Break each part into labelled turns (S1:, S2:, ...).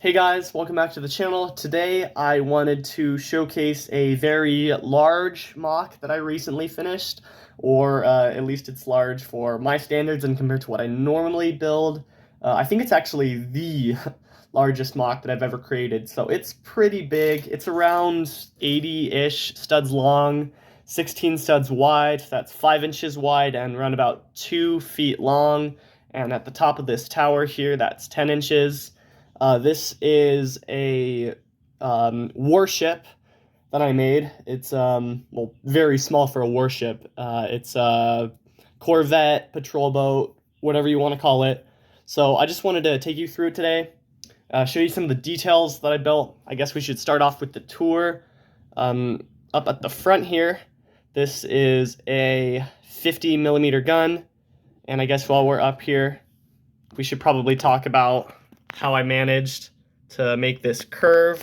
S1: Hey guys, welcome back to the channel. Today I wanted to showcase a very large MOC that I recently finished, or at least it's large for my standards and compared to what I normally build. I think it's actually the largest MOC that I've ever created, so it's pretty big. It's around 80-ish studs long, 16 studs wide, so that's 5 inches wide and around about 2 feet long. And at the top of this tower here, that's 10 inches. This is a warship that I made. It's well, very small for a warship. It's a corvette, patrol boat, whatever you want to call it. So I just wanted to take you through it today, show you some of the details that I built. I guess we should start off with the tour. Up at the front here, this is a 50mm gun. And I guess while we're up here, we should probably talk about how I managed to make this curve.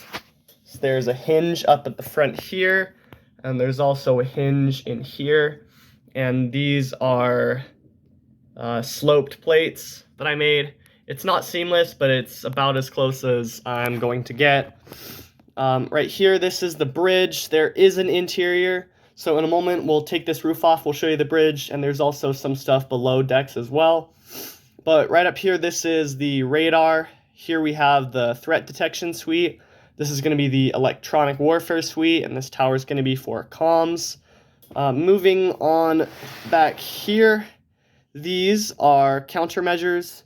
S1: So there's a hinge up at the front here, and there's also a hinge in here. And these are sloped plates that I made. It's not seamless, but it's about as close as I'm going to get. Right here, this is the bridge. There is an interior. So in a moment, we'll take this roof off, we'll show you the bridge, and there's also some stuff below decks as well. But right up here, this is the radar. Here we have the threat detection suite. This is going to be the electronic warfare suite, and this tower is going to be for comms. Moving on back here, these are countermeasures.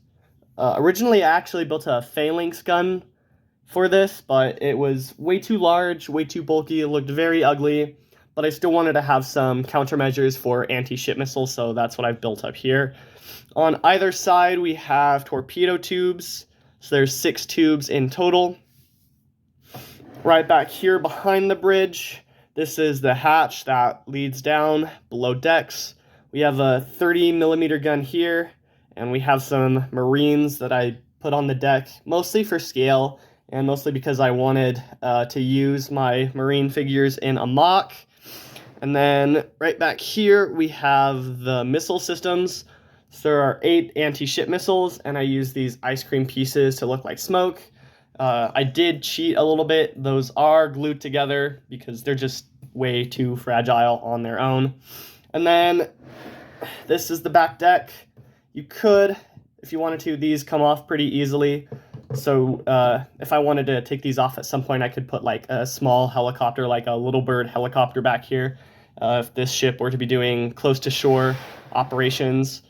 S1: Originally, I actually built a phalanx gun for this, but it was way too large, way too bulky. It looked very ugly, but I still wanted to have some countermeasures for anti-ship missiles, so that's what I've built up here. On either side, we have torpedo tubes. So there's 6 tubes in total. Right back here behind the bridge, this is the hatch that leads down below decks. We have a 30mm gun here, and we have some Marines that I put on the deck, mostly for scale, and mostly because I wanted to use my Marine figures in a MOC. And then right back here, we have the missile systems. So there are 8 anti-ship missiles, and I use these ice cream pieces to look like smoke. I did cheat a little bit. Those are glued together because they're just way too fragile on their own. And then this is the back deck. You could, if you wanted to, these come off pretty easily. So if I wanted to take these off at some point, I could put like a small helicopter, like a Little Bird helicopter back here, if this ship were to be doing close to shore operations.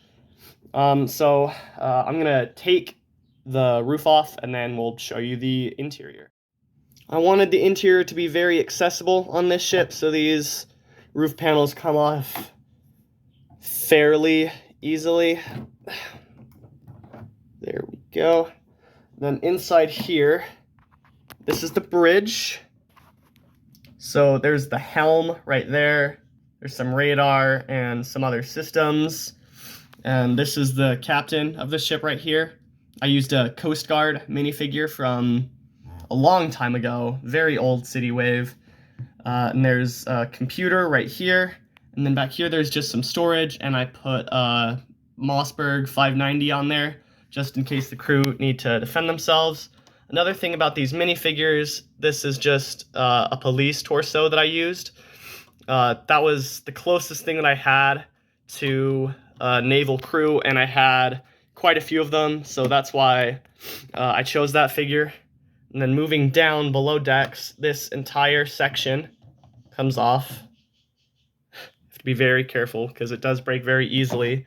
S1: So I'm gonna take the roof off and then we'll show you the interior. I wanted the interior to be very accessible on this ship, so these roof panels come off fairly easily. There we go. Then inside here, this is the bridge. So there's the helm right there. There's some radar and some other systems. And this is the captain of the ship right here. I used a Coast Guard minifigure from a long time ago, very old City Wave. And there's a computer right here. And then back here there's just some storage, and I put a Mossberg 590 on there, just in case the crew need to defend themselves. Another thing about these minifigures, this is just a police torso that I used. That was the closest thing that I had to naval crew, and I had quite a few of them, so that's why I chose that figure. And then moving down below decks, this entire section comes off. You have to be very careful because it does break very easily.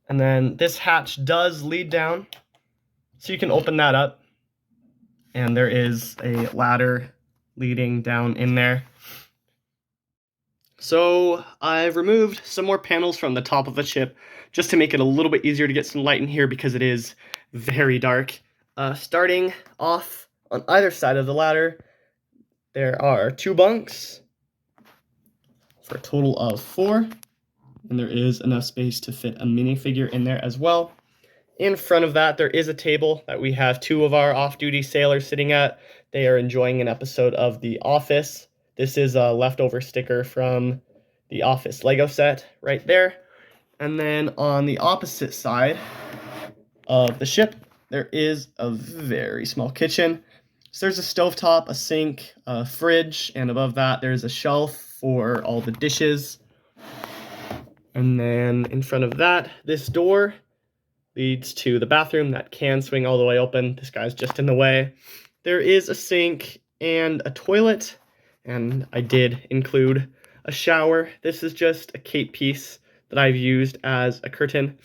S1: And then this hatch does lead down, so you can open that up, and there is a ladder leading down in there. So I've removed some more panels from the top of the ship just to make it a little bit easier to get some light in here because it is very dark. Starting off on either side of the ladder, there are 2 bunks for a total of 4, and there is enough space to fit a minifigure in there as well. In front of that, there is a table that we have 2 of our off-duty sailors sitting at. They are enjoying an episode of The Office. This is a leftover sticker from the Office Lego set right there. And then on the opposite side of the ship, there is a very small kitchen. So there's a stovetop, a sink, a fridge, and above that there's a shelf for all the dishes. And then in front of that, this door leads to the bathroom that can swing all the way open. This guy's just in the way. There is a sink and a toilet, and I did include a shower. This is just a cape piece that I've used as a curtain.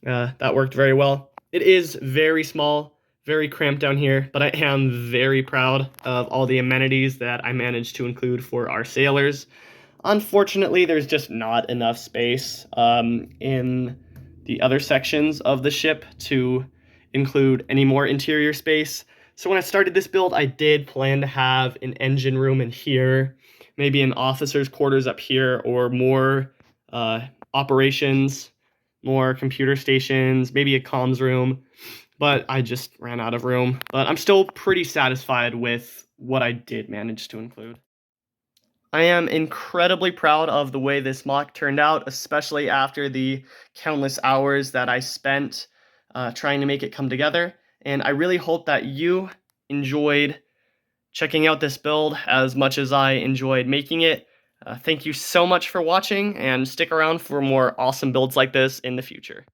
S1: That worked very well. It is very small, very cramped down here, but I am very proud of all the amenities that I managed to include for our sailors. Unfortunately, there's just not enough space in the other sections of the ship to include any more interior space. So when I started this build, I did plan to have an engine room in here, maybe an officer's quarters up here, or more operations, more computer stations, maybe a comms room, but I just ran out of room. But I'm still pretty satisfied with what I did manage to include. I am incredibly proud of the way this mock turned out, especially after the countless hours that I spent trying to make it come together. And I really hope that you enjoyed checking out this build as much as I enjoyed making it. Thank you so much for watching, and stick around for more awesome builds like this in the future.